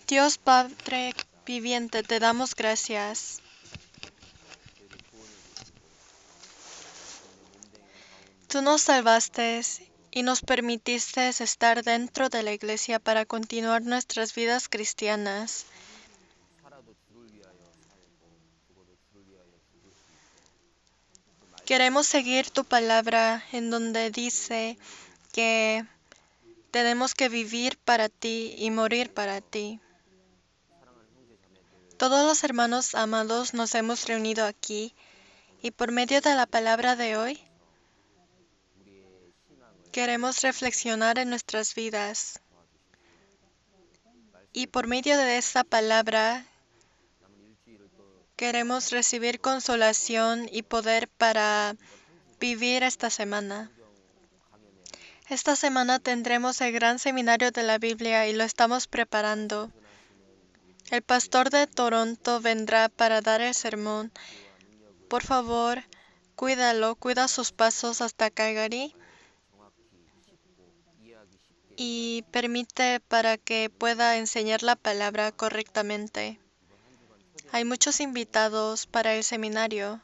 Dios Padre viviente, te damos gracias. Tú nos salvaste y nos permitiste estar dentro de la iglesia para continuar nuestras vidas cristianas. Queremos seguir tu palabra en donde dice que tenemos que vivir para ti y morir para ti. Todos los hermanos amados nos hemos reunido aquí y por medio de la palabra de hoy queremos reflexionar en nuestras vidas. Y por medio de esta palabra queremos recibir consolación y poder para vivir esta semana. Esta semana tendremos el gran seminario de la Biblia y lo estamos preparando. El pastor de Toronto vendrá para dar el sermón. Por favor, cuida sus pasos hasta Calgary y permite para que pueda enseñar la palabra correctamente. Hay muchos invitados para el seminario.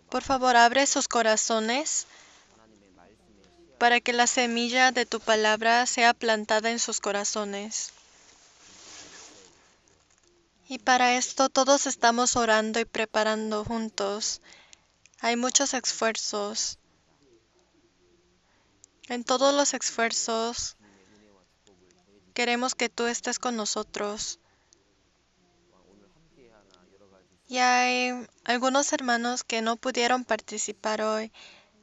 Por favor, abre sus corazones para que la semilla de tu palabra sea plantada en sus corazones. Y para esto todos estamos orando y preparando juntos. Hay muchos esfuerzos. En todos los esfuerzos queremos que tú estés con nosotros. Y hay algunos hermanos que no pudieron participar hoy.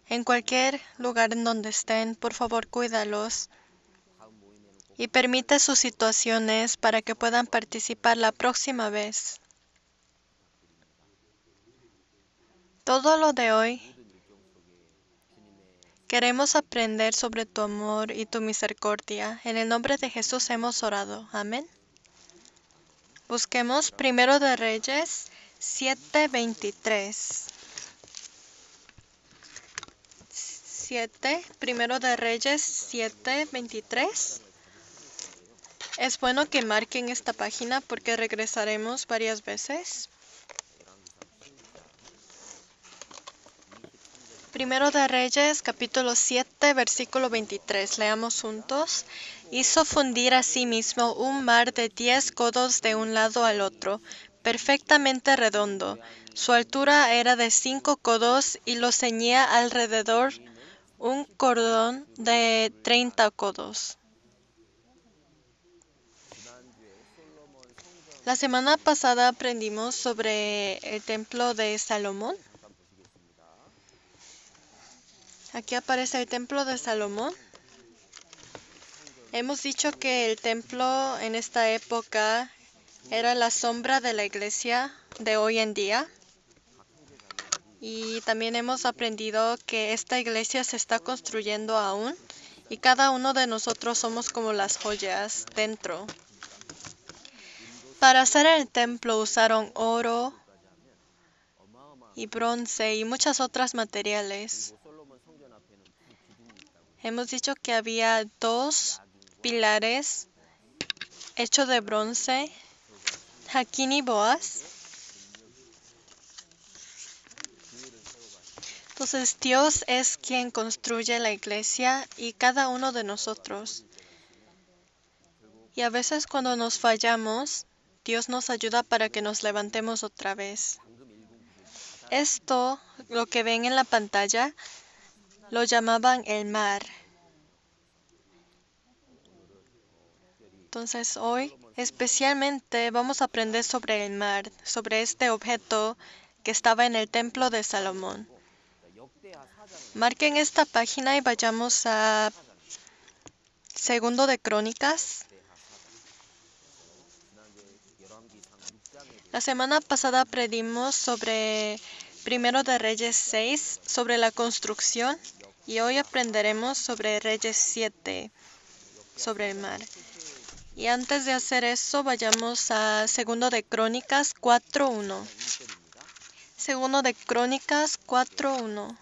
En cualquier lugar en donde estén, por favor, cuídalos y permite sus situaciones para que puedan participar la próxima vez. Todo lo de hoy queremos aprender sobre tu amor y tu misericordia. En el nombre de Jesús hemos orado. Amén. Busquemos Primero de Reyes 7:23. Primero de Reyes 7:23. Es bueno que marquen esta página porque regresaremos varias veces. Primero de Reyes, capítulo 7, versículo 23. Leamos juntos. Hizo fundir a sí mismo un mar de 10 codos de un lado al otro, perfectamente redondo. Su altura era de 5 codos y lo ceñía alrededor un cordón de 30 codos. La semana pasada aprendimos sobre el templo de Salomón. Aquí aparece el templo de Salomón. Hemos dicho que el templo en esta época era la sombra de la iglesia de hoy en día. Y también hemos aprendido que esta iglesia se está construyendo aún y cada uno de nosotros somos como las joyas dentro. Para hacer el templo usaron oro y bronce y muchas otras materiales. Hemos dicho que había 2 pilares hechos de bronce, Jaquín y Boaz. Entonces Dios es quien construye la iglesia y cada uno de nosotros. Y a veces cuando nos fallamos, Dios nos ayuda para que nos levantemos otra vez. Esto, lo que ven en la pantalla, lo llamaban el mar. Entonces hoy especialmente vamos a aprender sobre el mar, sobre este objeto que estaba en el templo de Salomón. Marquen esta página y vayamos a Segundo de Crónicas. La semana pasada aprendimos sobre Primero de Reyes 6, sobre la construcción, y hoy aprenderemos sobre Reyes 7, sobre el mar. Y antes de hacer eso, vayamos a Segundo de Crónicas 4:1. Segundo de Crónicas 4:1.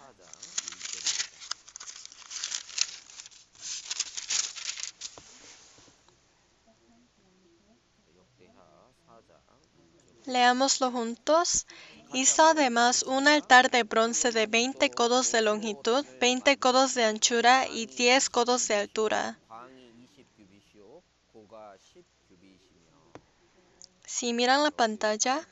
Leámoslo juntos. Hizo además un altar de bronce de 20 codos de longitud, 20 codos de anchura y 10 codos de altura. Si miran la pantalla,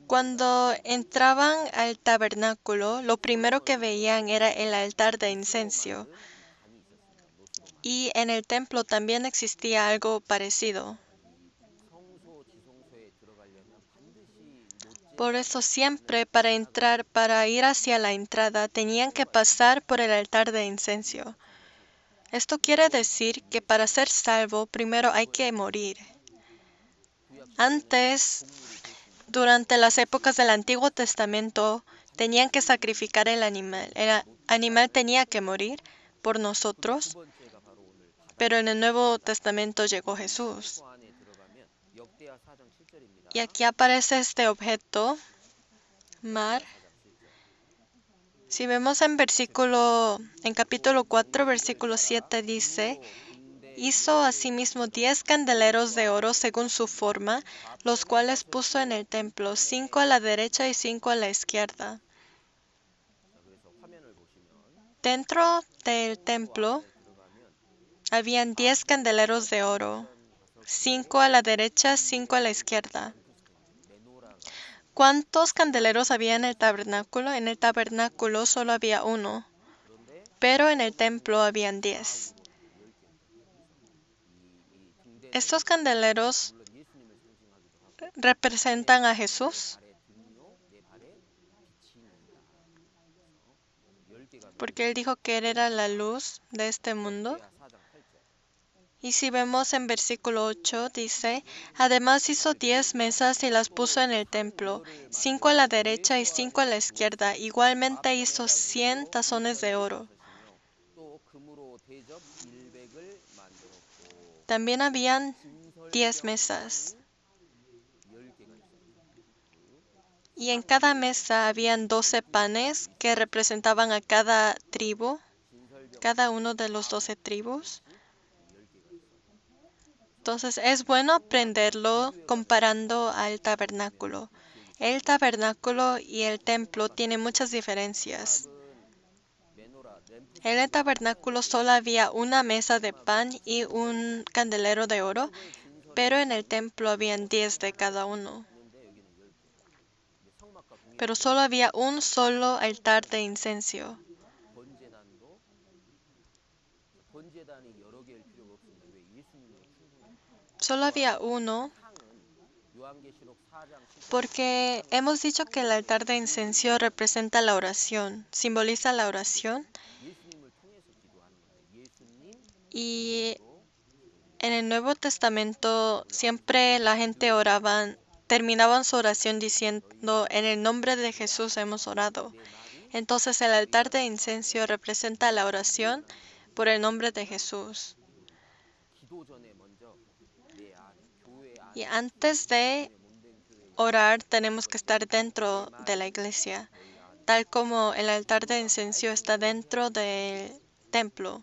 cuando entraban al tabernáculo, lo primero que veían era el altar de incienso. Y en el templo también existía algo parecido. Por eso siempre para ir hacia la entrada, tenían que pasar por el altar de incienso. Esto quiere decir que para ser salvo, primero hay que morir. Antes, durante las épocas del Antiguo Testamento, tenían que sacrificar el animal. El animal tenía que morir por nosotros, pero en el Nuevo Testamento llegó Jesús. Y aquí aparece este objeto, mar. Si vemos en capítulo 4, versículo 7 dice, hizo asimismo 10 candeleros de oro según su forma, los cuales puso en el templo, 5 a la derecha y 5 a la izquierda. Dentro del templo habían 10 candeleros de oro, 5 a la derecha, 5 a la izquierda. ¿Cuántos candeleros había en el tabernáculo? En el tabernáculo solo había uno, pero en el templo habían 10. Estos candeleros representan a Jesús, porque Él dijo que Él era la luz de este mundo. Y si vemos en versículo 8, dice, además hizo 10 mesas y las puso en el templo, 5 a la derecha y 5 a la izquierda. Igualmente hizo 100 tazones de oro. También habían 10 mesas. Y en cada mesa habían 12 panes que representaban a cada tribu, cada uno de los 12 tribus. Entonces es bueno aprenderlo comparando al tabernáculo. El tabernáculo y el templo tienen muchas diferencias. En el tabernáculo solo había una mesa de pan y un candelero de oro, pero en el templo habían 10 de cada uno. Pero solo había un solo altar de incienso. Solo había uno, porque hemos dicho que el altar de incienso representa la oración, simboliza la oración. Y en el Nuevo Testamento siempre la gente terminaban su oración diciendo, en el nombre de Jesús hemos orado. Entonces el altar de incienso representa la oración por el nombre de Jesús. Y antes de orar tenemos que estar dentro de la iglesia, tal como el altar de incienso está dentro del templo.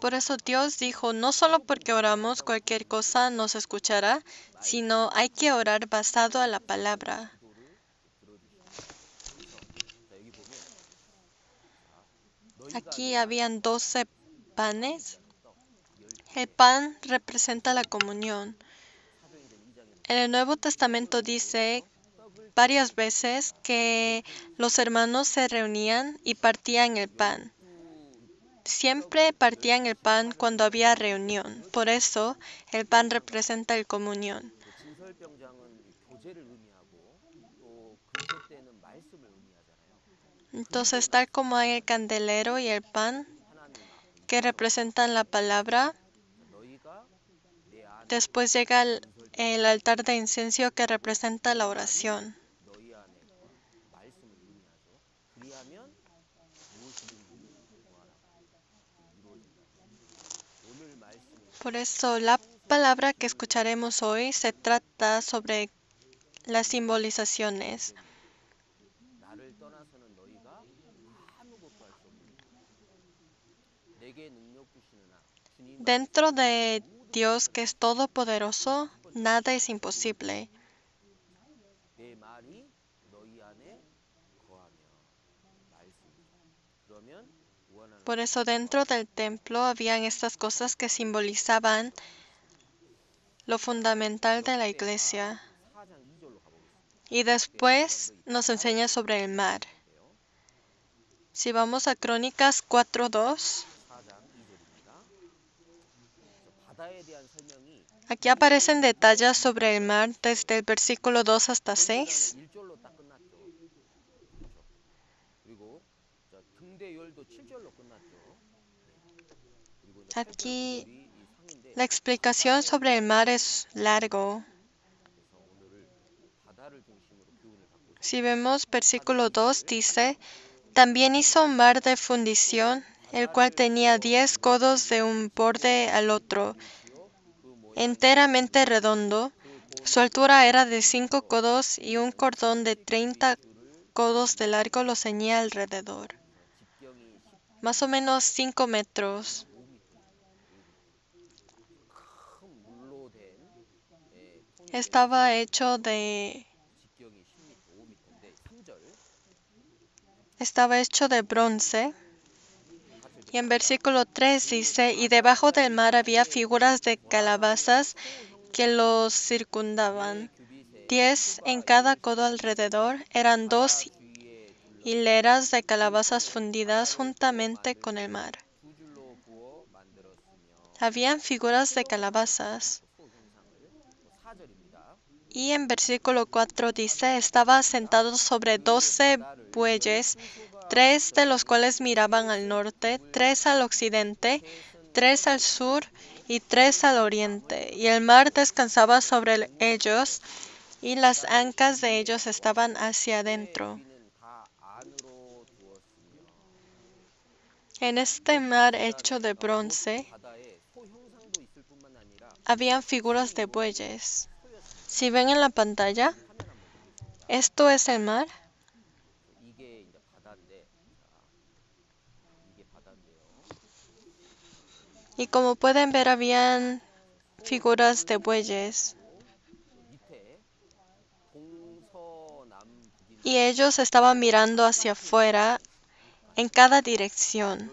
Por eso Dios dijo, no solo porque oramos cualquier cosa nos escuchará, sino hay que orar basado a la palabra. Aquí habían 12 panes. El pan representa la comunión. En el Nuevo Testamento dice varias veces que los hermanos se reunían y partían el pan. Siempre partían el pan cuando había reunión. Por eso el pan representa la comunión. Entonces, tal como hay el candelero y el pan que representan la palabra, después llega el altar de incienso que representa la oración. Por eso la palabra que escucharemos hoy se trata sobre las simbolizaciones. Dentro de Dios, que es todopoderoso, nada es imposible. Por eso dentro del templo habían estas cosas que simbolizaban lo fundamental de la iglesia. Y después nos enseña sobre el mar. Si vamos a Crónicas 4:2, aquí aparecen detalles sobre el mar desde el versículo 2 hasta 6. Aquí la explicación sobre el mar es largo. Si vemos versículo 2 dice, también hizo un mar de fundición, el cual tenía 10 codos de un borde al otro, enteramente redondo. Su altura era de 5 codos y un cordón de 30 codos de largo lo ceñía alrededor. Más o menos 5 metros. Estaba hecho de bronce. Y en versículo 3 dice, y debajo del mar había figuras de calabazas que los circundaban. 10 en cada codo alrededor, eran 2 hileras de calabazas fundidas juntamente con el mar. Habían figuras de calabazas. Y en versículo 4 dice, estaba sentado sobre 12 bueyes, 3 de los cuales miraban al norte, 3 al occidente, 3 al sur y 3 al oriente. Y el mar descansaba sobre ellos, y las ancas de ellos estaban hacia adentro. En este mar hecho de bronce, habían figuras de bueyes. Si ven en la pantalla, esto es el mar. Y como pueden ver, habían figuras de bueyes. Y ellos estaban mirando hacia afuera en cada dirección.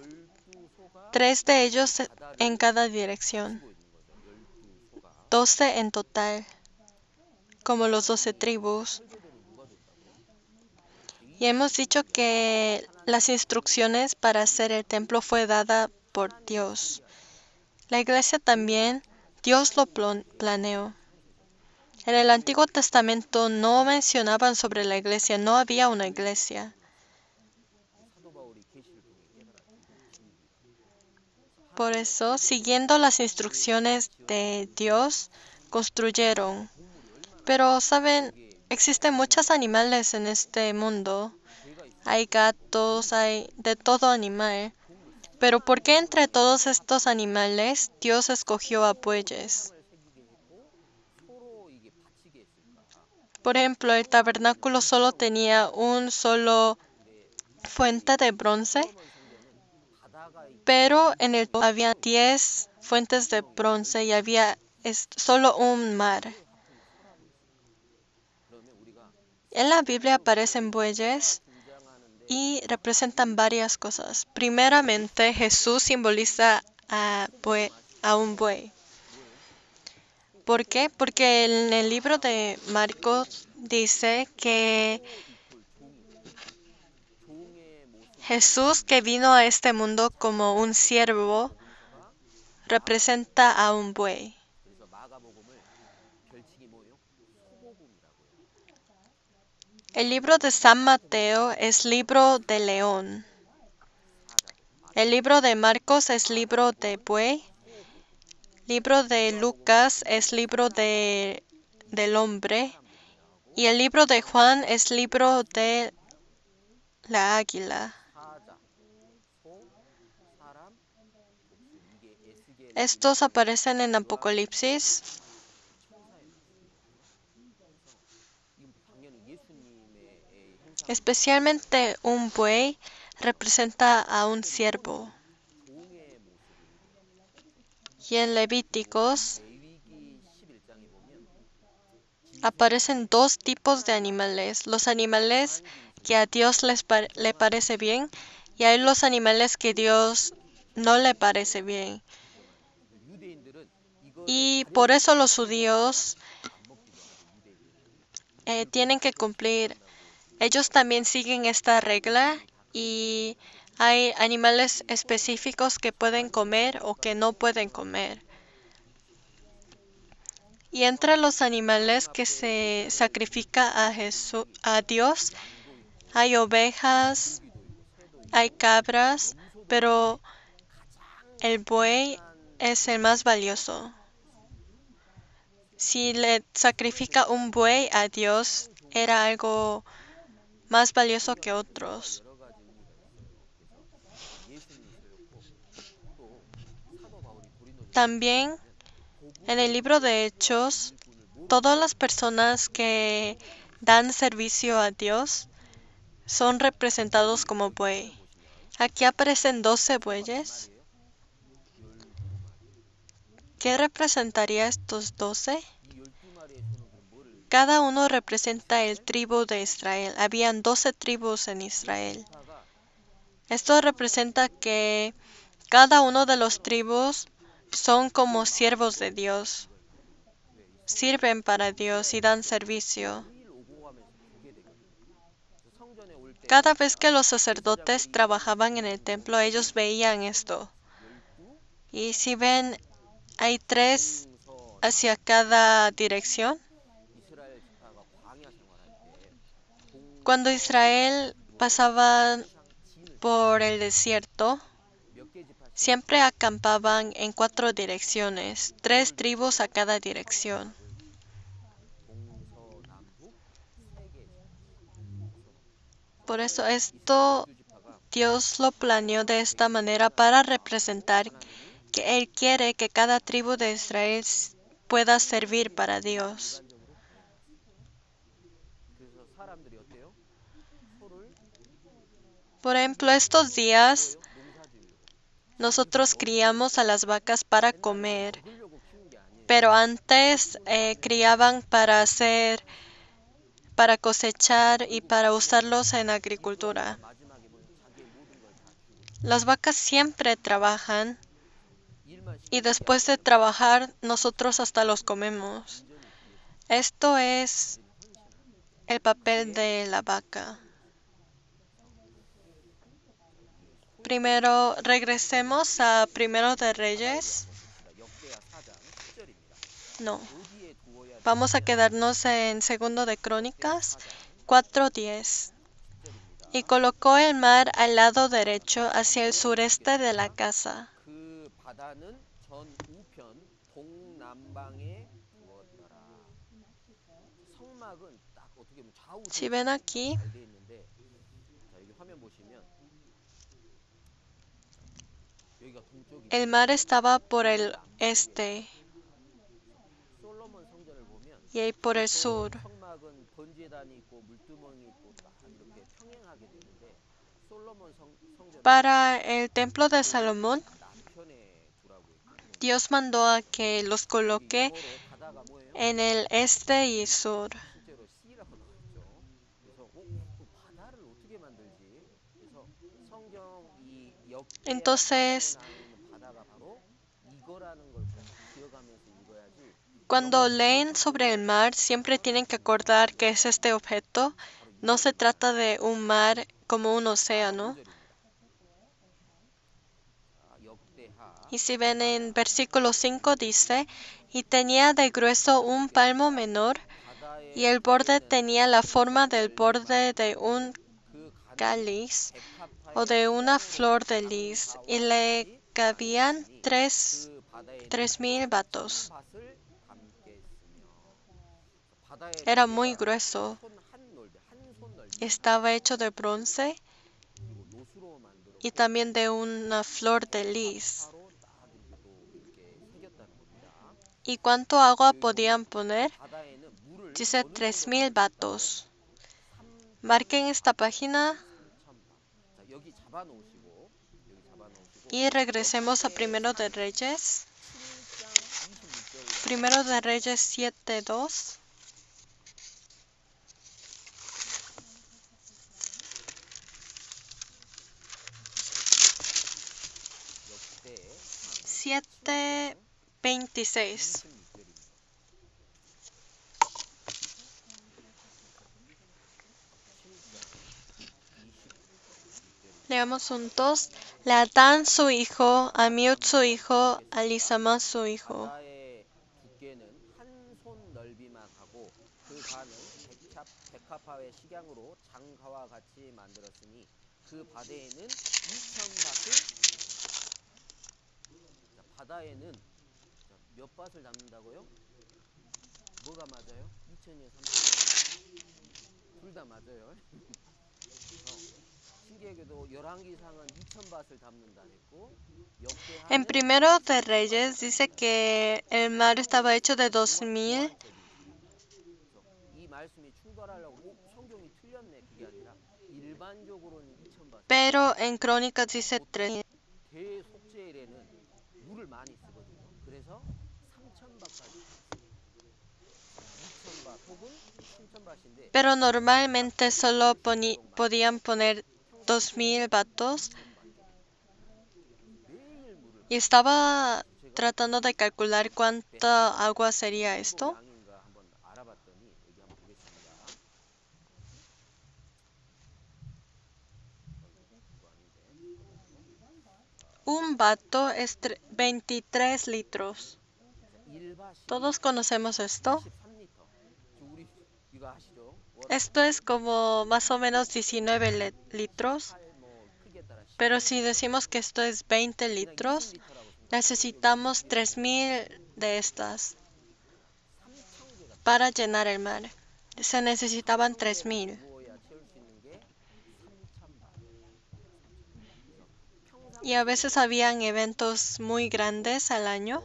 3 de ellos en cada dirección. 12 en total, como los 12 tribus. Y hemos dicho que las instrucciones para hacer el templo fue dada por Dios. La iglesia también, Dios lo planeó. En el Antiguo Testamento no mencionaban sobre la iglesia, no había una iglesia. Por eso, siguiendo las instrucciones de Dios, construyeron. Pero, ¿saben? Existen muchos animales en este mundo. Hay gatos, hay de todo animal. Pero ¿por qué entre todos estos animales Dios escogió a bueyes? Por ejemplo, el tabernáculo solo tenía un solo fuente de bronce, pero en el había 10 fuentes de bronce y había solo un mar. En la Biblia aparecen bueyes y representan varias cosas. Primeramente, Jesús simboliza a un buey. ¿Por qué? Porque en el libro de Marcos dice que Jesús, que vino a este mundo como un siervo, representa a un buey. El libro de San Mateo es libro de león. El libro de Marcos es libro de buey. Libro de Lucas es libro del hombre. Y el libro de Juan es libro de la águila. Estos aparecen en Apocalipsis. Especialmente un buey representa a un siervo. Y en Levíticos aparecen dos tipos de animales. Los animales que a Dios le parece bien y hay los animales que Dios no le parece bien. Y por eso los judíos tienen que cumplir. Ellos también siguen esta regla y hay animales específicos que pueden comer o que no pueden comer. Y entre los animales que se sacrifica a Dios, hay ovejas, hay cabras, pero el buey es el más valioso. Si le sacrifica un buey a Dios, era algo más valioso que otros. También en el libro de Hechos, todas las personas que dan servicio a Dios son representados como buey. Aquí aparecen 12 bueyes. ¿Qué representaría estos 12? Cada uno representa el tribu de Israel. Habían 12 tribus en Israel. Esto representa que cada uno de los tribus son como siervos de Dios. Sirven para Dios y dan servicio. Cada vez que los sacerdotes trabajaban en el templo, ellos veían esto. Y si ven, hay 3 hacia cada dirección. Cuando Israel pasaba por el desierto, siempre acampaban en 4 direcciones, 3 tribus a cada dirección. Por eso esto Dios lo planeó de esta manera para representar que Él quiere que cada tribu de Israel pueda servir para Dios. Por ejemplo, estos días nosotros criamos a las vacas para comer, pero antes criaban para cosechar y para usarlos en agricultura. Las vacas siempre trabajan y después de trabajar nosotros hasta los comemos. Esto es el papel de la vaca. Primero, regresemos a Primero de Reyes. No. Vamos a quedarnos en Segundo de Crónicas 4:10. Y colocó el mar al lado derecho hacia el sureste de la casa. Si ven aquí, el mar estaba por el este y por el sur. Para el templo de Salomón, Dios mandó a que los coloque en el este y sur. Entonces, cuando leen sobre el mar, siempre tienen que acordar que es este objeto. No se trata de un mar como un océano. Y si ven en versículo 5 dice, y tenía de grueso un palmo menor, y el borde tenía la forma del borde de un cáliz o de una flor de lis, y le cabían 3,000 batos. Era muy grueso. Estaba hecho de bronce y también de una flor de lis. ¿Y cuánto agua podían poner? Dice 3,000 batos. Marquen esta página y regresemos a Primero de Reyes. Primero de Reyes 7:2. 역대 7:26. Leamos juntos. Ladán su hijo, Amiud su hijo, Alisama su hijo. 바다의 두께는 한 손 넓이만 하고 그 반을 백합화의 식양으로 장가와 같이 만들었으니 그 바다에는 2,000밭을 바다에는 몇 밭을 담는다고요? 뭐가 맞아요? 2,000이요, 3,000이요? 둘 다 맞아요. 신기하게도 열왕기상은 2,000밭을 담는다 했고 En 역대하는 Primero de Reyes dice que el mar estaba hecho de 2000, 이 말씀이 충돌하려고 성경이 틀렸네 그게 아니라 일반적으로는 2,000밭. pero en Crónicas dice 3000. 대속죄일에는 물을 많이 쓰거든요. 그래서 3,000밭까지 2,000밭 혹은 3,000밭인데 Pero normalmente solo podían poner 2000 vatos. 매일 물을 Y estaba tratando de calcular cuánta agua sería esto. 양인가 한번 알아봤더니 여기 한번 보겠습니다. 이거 아닌데 잠깐만요. Un vato es 23 litros. Todos conocemos esto. 23리터. 우리 이거 아시죠? Esto es como más o menos 19 litros. 뭐 크기에 따라 Pero si decimos que esto es 20 litros, necesitamos 3000 de estas para llenar el mar. Se necesitaban 3000. 부어야 채울 수 있는 게 3,000밭. Y a veces habían eventos muy grandes al año.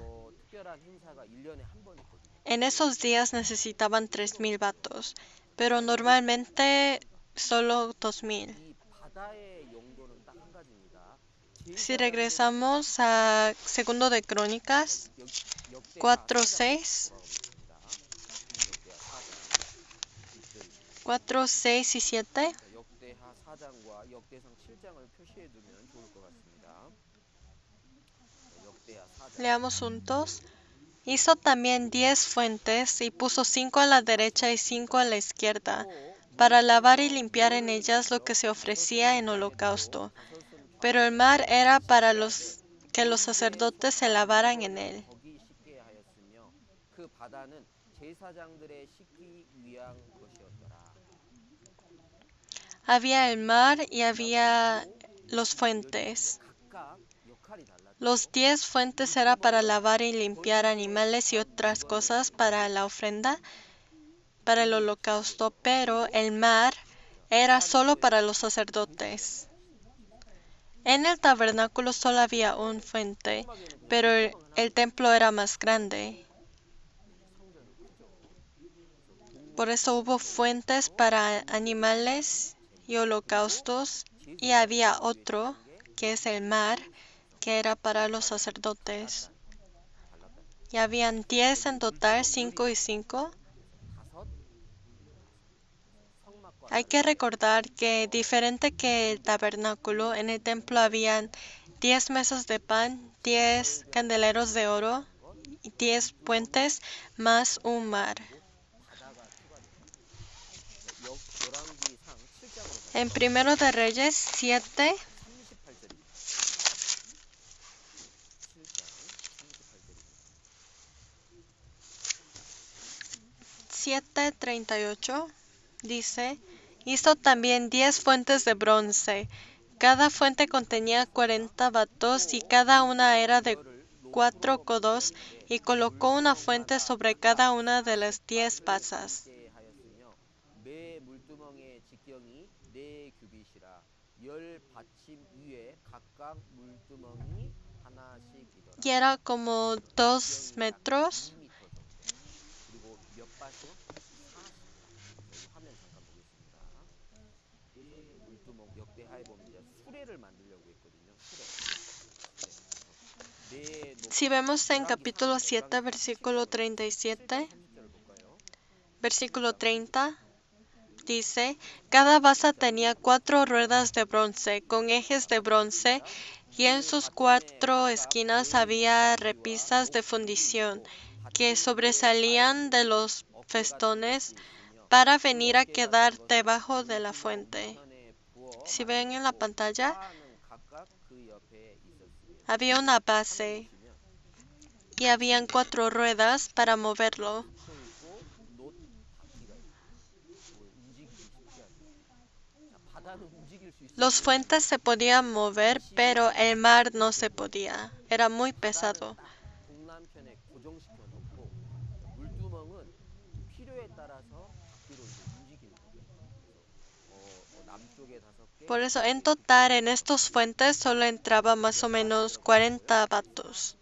특별한 행사가 1년에 한 번 있거든요. En esos días necesitaban 3000 vatos, pero normalmente solo 2000. 이 바다의 용도는 딱 한 가지입니다. Si regresamos a Segundo de Crónicas 4:6, 4:6 y 7. 역대하 4장과 역대상 7장을 표시해 두면 좋을 것 같습니다. 역대하 4장. Leamos juntos. Hizo también 10 fuentes y puso 5 a la derecha y 5 a la izquierda, para lavar y limpiar en ellas lo que se ofrecía en holocausto. Pero el mar era para que los sacerdotes se lavaran en él. 거기 씻게 하였으며 그 바다는 제사장들의 씻기 위한 것이었더라. Había el mar y había los fuentes. 각각 역할이 달랐죠. Los 10 fuentes era para lavar y limpiar animales y otras cosas para la ofrenda, para el holocausto, pero el mar era solo para los sacerdotes. En el tabernáculo solo había un fuente, pero el templo era más grande. Por eso hubo fuentes para animales y holocaustos, y había otro, que es el mar, que era para los sacerdotes. Y habían 10 en total, 5 y 5. Hay que recordar que diferente que el tabernáculo, en el templo habían 10 mesas de pan, 10 candeleros de oro, y 10 puentes, más un mar. En Primero de Reyes 7, 7:38 dice: hizo también 10 fuentes de bronce. Cada fuente contenía 40 batos y cada una era de 4 codos, y colocó una fuente sobre cada una de las 10 basas. 매 물두멍의 직경이 4규빗이라 10받침 위에 각각 물두멍이 하나씩이더라. Y era como 2 metros. 그리고 몇 밭이요? 40. 화면 잠깐 보겠습니다. 물두멍 역대하에 보면 이제 수레를 만들려고 했거든요. 수레. Si vemos en capítulo 7, versículo 37, versículo 30, dice, cada basa tenía 4 ruedas de bronce con ejes de bronce y en sus 4 esquinas había repisas de fundición que sobresalían de los festones para venir a quedar debajo de la fuente. Si ven en la pantalla, había una base y habían 4 ruedas para moverlo. Los fuentes se podían mover, pero el mar no se podía. Era muy pesado. Por eso, en total, en estos fuentes solo entraba más o menos 40 vatos.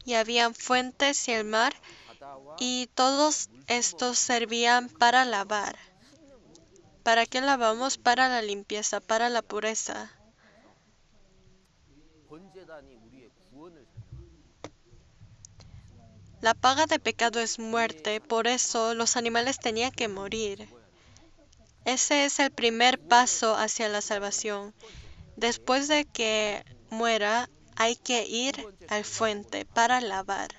Y habían fuentes y el mar, y todos estos servían para lavar. ¿Para qué lavamos? Para la limpieza, para la pureza. La paga de pecado es muerte, por eso los animales tenían que morir. Ese es el primer paso hacia la salvación. Después de que muera, hay que ir al fuente para lavar.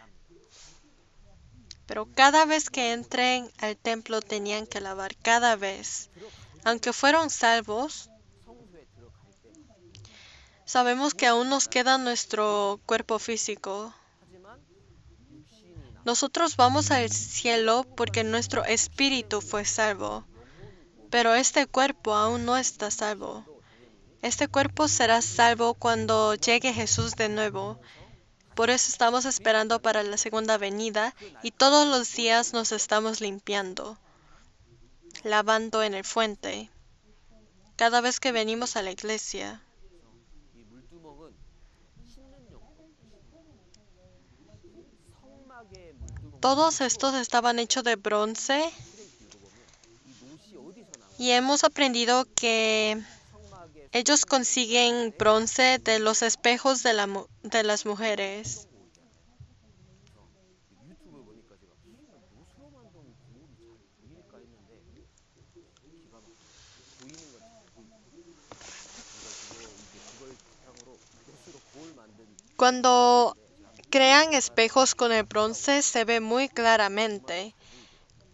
Pero cada vez que entren al templo tenían que lavar, cada vez. Aunque fueron salvos, sabemos que aún nos queda nuestro cuerpo físico. Nosotros vamos al cielo porque nuestro espíritu fue salvo, pero este cuerpo aún no está salvo. Este cuerpo será salvo cuando llegue Jesús de nuevo. Por eso estamos esperando para la segunda venida y todos los días nos estamos limpiando, lavando en el fuente, cada vez que venimos a la iglesia. Todos estos estaban hechos de bronce y hemos aprendido que ellos consiguen bronce de los espejos de las mujeres. Cuando crean espejos con el bronce se ve muy claramente.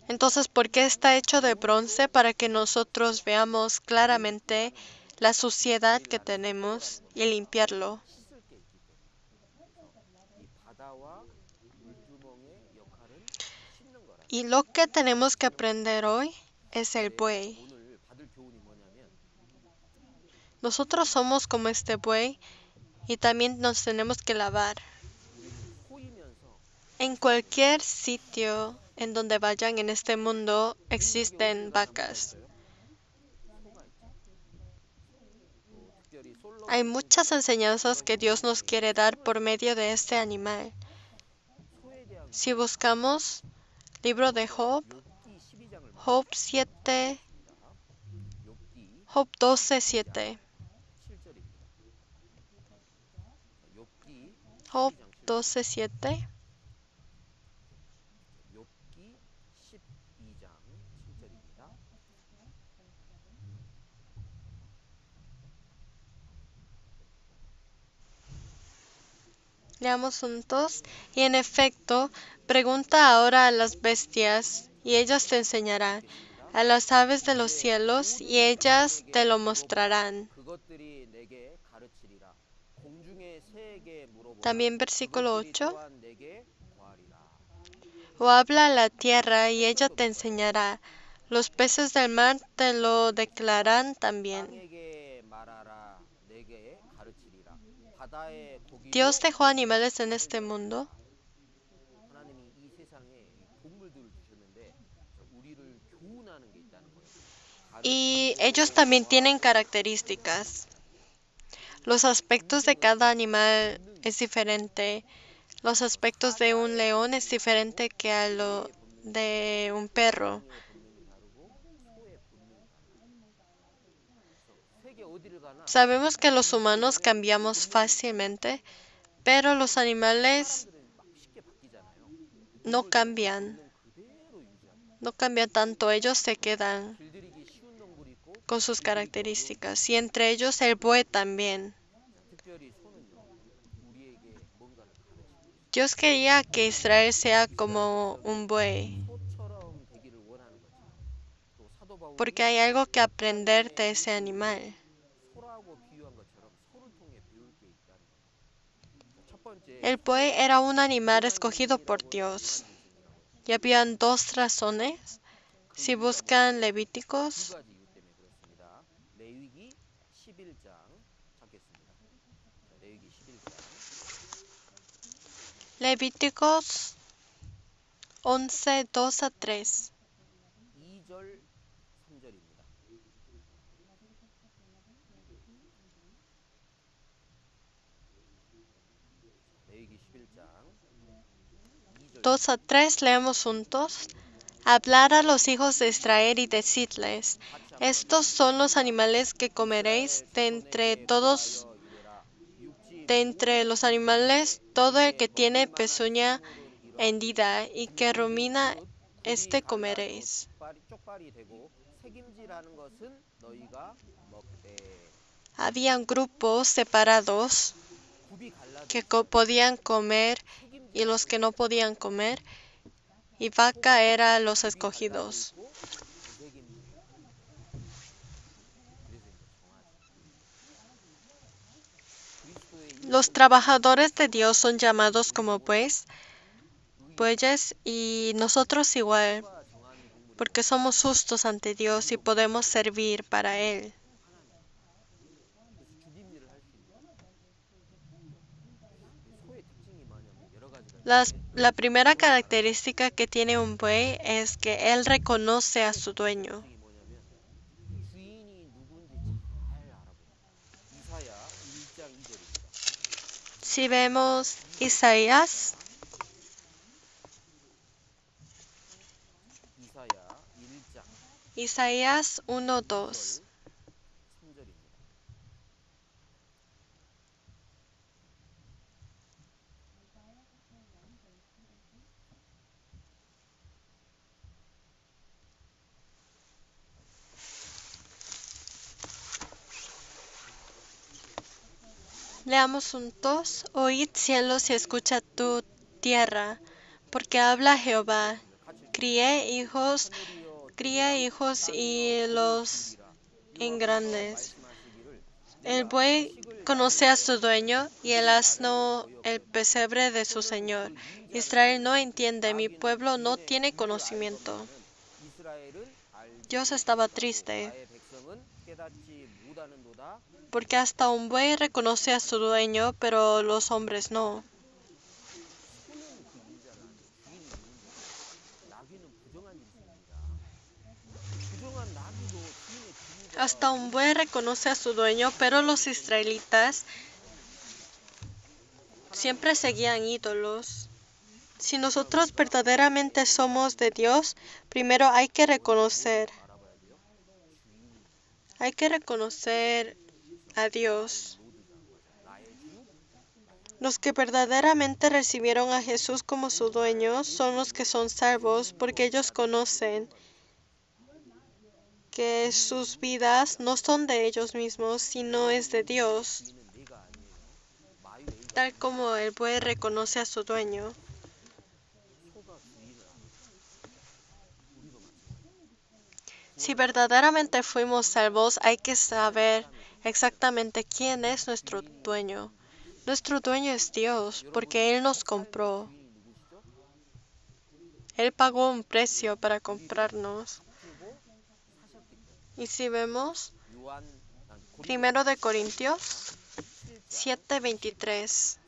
Entonces, ¿por qué está hecho de bronce? Para que nosotros veamos claramente la suciedad que tenemos y limpiarlo. Y lo que tenemos que aprender hoy es el buey. Nosotros somos como este buey y también nos tenemos que lavar. En cualquier sitio en donde vayan en este mundo existen vacas. Hay muchas enseñanzas que Dios nos quiere dar por medio de este animal. Si buscamos libro de Job, Job 12:7. Job 12:7. Leamos juntos. Y en efecto, pregunta ahora a las bestias, y ellas te enseñarán, a las aves de los cielos, y ellas te lo mostrarán. También versículo 8. O habla a la tierra, y ella te enseñará. Los peces del mar te lo declararán también. Dios dejó animales en este mundo. Y ellos también tienen características. Los aspectos de cada animal es diferente. Los aspectos de un león es diferente que a lo de un perro. Sabemos que los humanos cambiamos fácilmente, pero los animales no cambian. No cambian tanto, ellos se quedan con sus características. Y entre ellos el buey también. Dios quería que Israel sea como un buey, porque hay algo que aprender de ese animal. El buey era un animal escogido por Dios. Y habían dos razones. Si buscan Levíticos, Levíticos 11, 2 a 3. Dos a 3 leemos juntos. Hablar a los hijos de Israel y decidles, estos son los animales que comeréis de entre los animales, todo el que tiene pezuña hendida y que rumina, este comeréis. Habían grupos separados que podían comer y los que no podían comer, y vaca era los escogidos. Los trabajadores de Dios son llamados como bueyes, y nosotros igual, porque somos justos ante Dios y podemos servir para Él. La primera característica que tiene un buey es que él reconoce a su dueño. Si vemos Isaías 1:2. Leamos juntos. Oíd cielos y escucha tu tierra, porque habla Jehová. Crié hijos y los engrandes. El buey conoce a su dueño y el asno el pesebre de su señor. Israel no entiende, mi pueblo no tiene conocimiento. Dios estaba triste porque hasta un buey reconoce a su dueño, pero los hombres no. Hasta un buey reconoce a su dueño, pero los israelitas siempre seguían ídolos. Si nosotros verdaderamente somos de Dios, primero hay que reconocer a Dios. Los que verdaderamente recibieron a Jesús como su dueño son los que son salvos, porque ellos conocen que sus vidas no son de ellos mismos, sino es de Dios, tal como el buey reconoce a su dueño. Si verdaderamente fuimos salvos, hay que saber exactamente quién es nuestro dueño. Nuestro dueño es Dios, porque Él nos compró. Él pagó un precio para comprarnos. Y si vemos 1 de Corintios 7:23.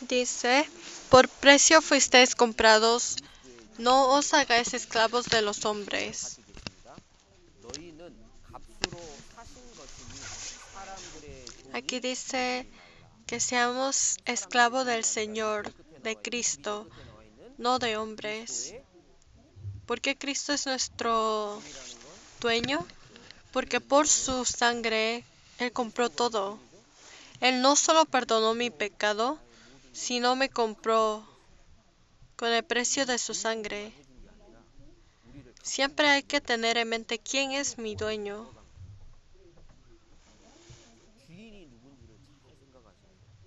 Dice, por precio fuisteis comprados, No os hagáis esclavos de los hombres. 같이 계십니다. 너희는 값으로 사신 것이니 사람들의 Aquí 종이 dice 되지 말라. que seamos esclavos del Señor, 끝에 de 나와 있는 20절 Cristo, 끝에 나와 있는 no de hombres. 그리스도의 Porque Cristo es nuestro 종이라는 건 dueño, 그렇죠. porque 우리를 por 위하여 su sangre Él compró 십자가 버린 todo. 주인이죠. Él no solo perdonó mi pecado, 나의 모든 것을 sino me compró 치렀어요. con el precio de su 주인공만 sangre. 해준 게 아니라 우리를 값진 Siempre hay que 값으로 tener en mente quién es mi dueño. 걸어간 거예요. 주인이 누군지를 잘 생각하셔야 돼요.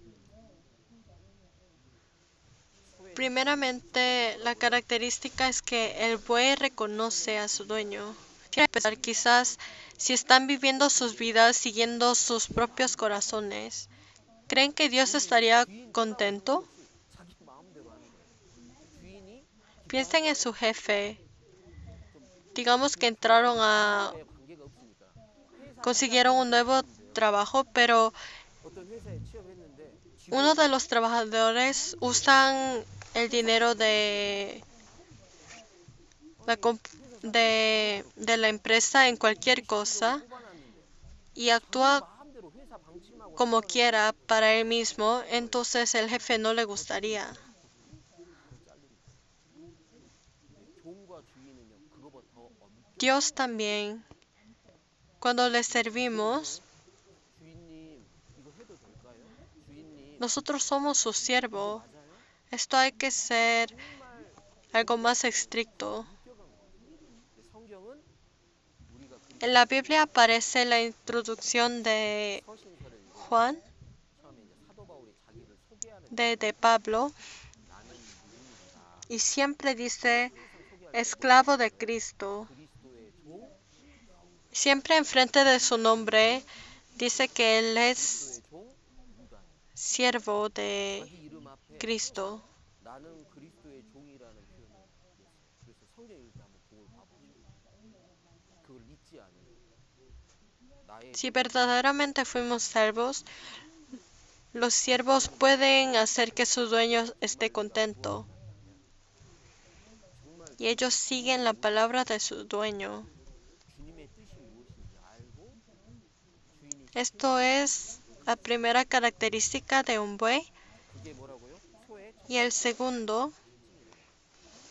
소의 Primeramente, la característica es que el buey reconoce a su dueño. Quiero pensar, quizás si están viviendo sus vidas siguiendo sus propios corazones, ¿creen que Dios estaría 주인 contento? 없이 자기 마음대로 하는 거예요. 주인이 Piensen en 기뻐할까요? su jefe. 좀 Digamos que entraron a, 주인과의 관계가 없으니까 회사 consiguieron un nuevo 시작하면 돼요. trabajo, pero 어떤 회사에 취업했는데 uno de 직원이 los trabajadores usan el dinero la comp- 회사 사장이 de la empresa en cualquier cosa 뽑아놨는데 y 자기 actúa 마음대로 회사 방침하고 como 상관없이 quiera para él mismo, entonces el jefe no le gustaría. 바로 잘립니다. 근데 종과 주인은요 그거보다 더 엄격해요. Dios también, cuando le servimos, 주인님 이거 해도 될까요? 주인님 nosotros somos su 이거 siervo. 맞아요? Esto hay que ser 정말 algo más estricto. 엄격한 거예요. 근데 성경은 우리가 En la 그리스도의 Biblia aparece la introducción de 서신서를 읽으면 Juan, 처음에 이제 사도 바울이 자기를 소개하는 de Pablo, 나는 누구인가 y siempre dice 항상 소개할 때 esclavo de Cristo. 그리스도의 종 Siempre enfrente de su nombre dice que él es 그리스도의 종 유다 siervo de 자기 이름 앞에 Cristo. 나는 그리스도의 종이라는 표현을 했어요. 그래서 성경 읽을 때 한번 그걸 봐보죠. 그걸 잊지 않으면 나의 Si verdaderamente fuimos salvos, los siervos pueden hacer que su dueño esté contento. 정말 Y ellos siguen la palabra de su dueño. 주님의 뜻이 무엇인지 알고 주인이 Esto es la primera característica de un buey. 그게 뭐라고요? 소의 Y el segundo, 특징이래요.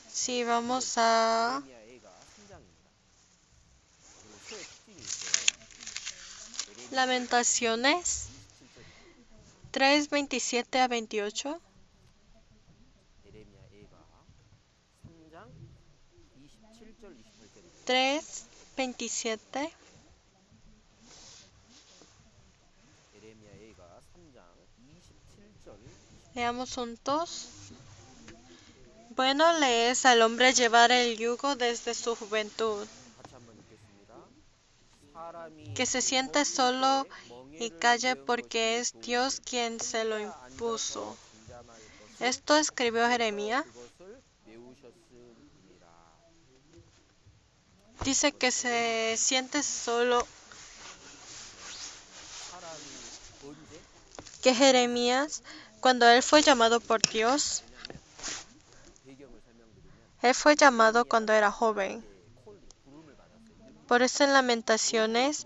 si vamos a 에레미야 애가 3장입니다. 그리고 소의 특징이 있어요. 에레미야 Lamentaciones 27절입니다. 3:27 a 28. 에레미야 애가 3장 27절 28절입니다. 3:27. 에레미야 애가 3장 27절 Leamos juntos. Bueno le es al hombre llevar el yugo desde su juventud, 같이 한번 읽겠습니다. 사람이 que se siente solo y calle porque es Dios quien se lo impuso. Esto escribió Jeremías. 그것을 메우셨음이니라. Dice que se siente solo, 사람이 언제? que Jeremías, cuando él fue llamado por Dios, 배경을 설명드리면 él fue llamado cuando era joven. 콜링 부름을 받았어요. Por eso en Lamentaciones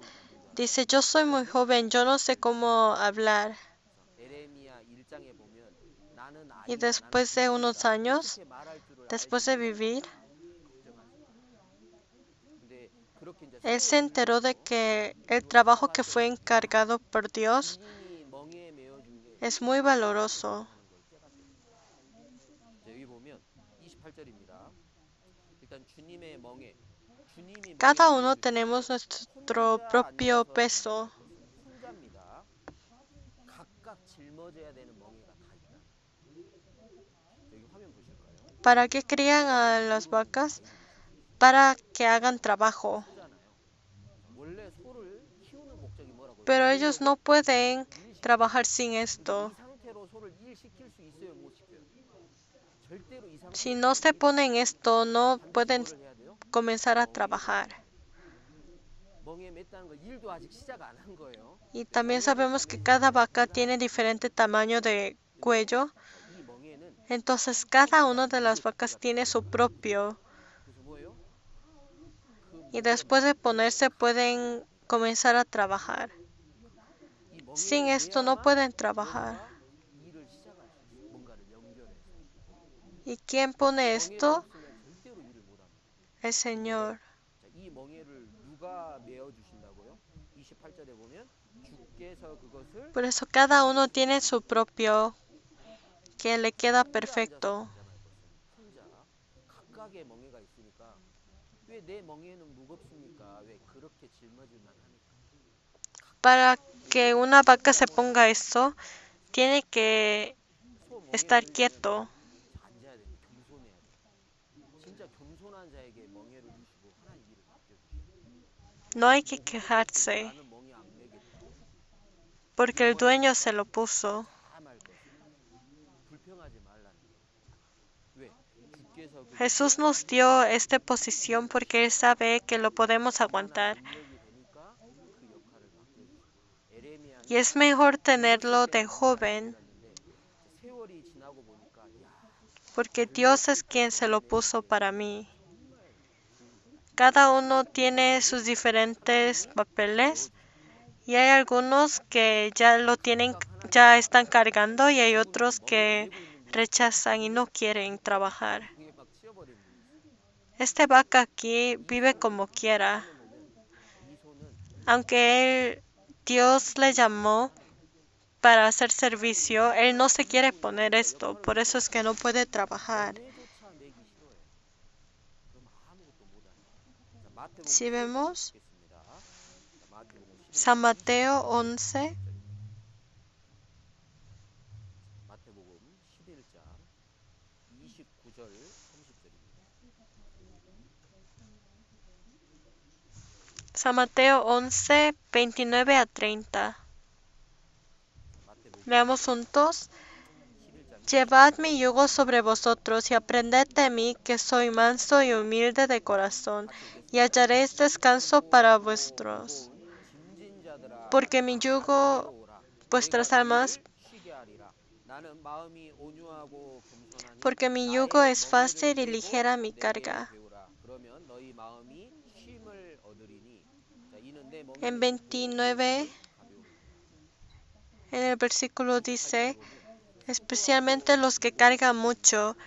dice, yo soy muy joven, yo no sé cómo hablar. 에레미야 1장에 보면 나는 Y 아이다. después de unos años, 어떻게 말할 줄을 después de vivir, 근데 그렇게 이제 él se enteró de que el trabajo que fue encargado por Dios 주님이 멍에 메어 준 게 es muy valoroso. 하는 걸 깨닫게 돼요. 여기 보면 28절입니다. 일단 주님의 멍에 주님이 Cada 멍에 uno 메어 tenemos nuestro propio peso. 혼자입니다. 각각 짊어져야 되는 멍에가 다 있다. 여기 화면 보실까요? ¿Para qué crían a las vacas? Para que hagan trabajo. 소잖아요. 원래 소를 키우는 목적이 뭐라고요? Pero ellos no pueden trabajar sin esto. 이 상태로 소를 일시킬 수 있어요, 못 시켜요? 절대로 이 상태로 Si no se ponen esto, no pueden 뭘 해야 돼요? comenzar a trabajar. 멍에 맸다는 거 일도 아직 시작 안 한 거예요. Y también sabemos que cada vaca tiene diferente tamaño de cuello. 이 멍에는 Entonces cada una de las vacas tiene su propio. 그래서 뭐예요? Y después de ponerse pueden comenzar a trabajar. 이 Sin 멍에를 esto no 매야만 pueden trabajar. 뭔가 일을 시작할 수 있어. 뭔가를 연결해서. ¿Y quién pone 멍에가 esto? 없으면 절대로 일을 못 합니다. El Señor. 자, 이 멍에를 누가 메어 주신다고요? 28절에 보면 주께서 그것을 Por eso cada uno tiene su propio que le queda 혼자 앉아서 perfecto. 장전할 것은 혼자 각각의 멍에가 있으니까 왜 내 멍에는 무겁습니까? 왜 그렇게 짊어질만 하니까. Para que una vaca se ponga esto, tiene que 소 estar 멍에를 quieto. 앉아야 돼. 겸손해야 돼. 진짜 겸손한 자에게 멍에를 주시고 하나님 일을 맡겨주셔요. No hay que quejarse, 나는 멍에 안 매겠다. porque el dueño se lo puso. 참할 것을 불평하지 말라는 거예요. 왜? 주께서 Jesús 그것을 nos dio esta posición porque Él sabe que lo podemos aguantar. 능력이 되니까 그 역할을 맡겨주신 거예요. 에레미야는 Y es mejor tenerlo 젊었을 de 때는 joven, 몰랐는데 세월이 지나고 보니까 야 porque Dios es quien se lo puso para mí. 정말 좋은 거예요. Cada uno tiene sus diferentes papeles y hay algunos que ya lo tienen, ya están cargando y hay otros que rechazan y no quieren trabajar. 그게 막 치여버린 분이 있어요. Este vaca aquí vive como quiera, 이 소는 aunque Dios le llamó para hacer servicio, él no se quiere poner esto, por eso es que no puede trabajar. 멍에조차 매기 싫어해. 그럼 아무것도 못하는 거예요. 자, 마태복음 Si vemos 보겠습니다. 자, 마태복음 11장. San Mateo 11, 마태복음 11장 29절 30절입니다. San Mateo 11, 29 a 30. 마태복음 Leamos juntos. 11장 Llevad mi yugo sobre vosotros y aprended de mí, que soy manso y humilde de corazón, y hallaréis descanso para vuestros. 짐진 자들아 Porque mi yugo, 내려오라. vuestras 내가 almas, 너희를 쉬게 하리라. 나는 마음이 온유하고 겸손하니 porque mi 나의 yugo es 멍에를 fácil y 메고 ligera mi 내게 carga. 배우라. 그러면 너희 마음이 쉼을 얻으리니. 자, 이는 내 En 멍에는 쉽고 29, 가벼우니라. en el versículo 28절에 dice, 보면 especialmente los que cargan mucho,